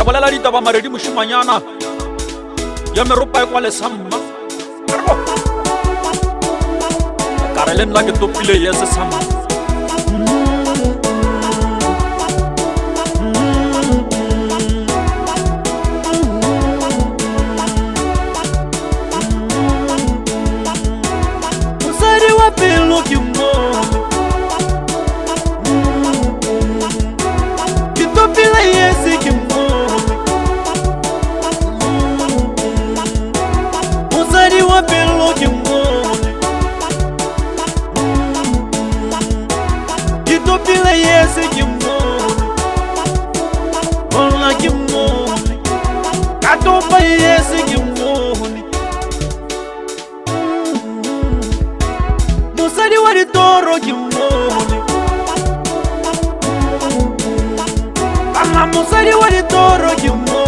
ka bolela ditaba maredi moshimanyana ya meropa e kwa lesamma ka re le nna ke topile ye sesamma mosadi wa pelo ke mo ke topile ye se ke mo mosadi wa pelo ke mo ke topile ye se ke mo ona ke mo ka topa ye se ke mo mosadi wa ditoro ke mo mosadi wa ditoro ke mo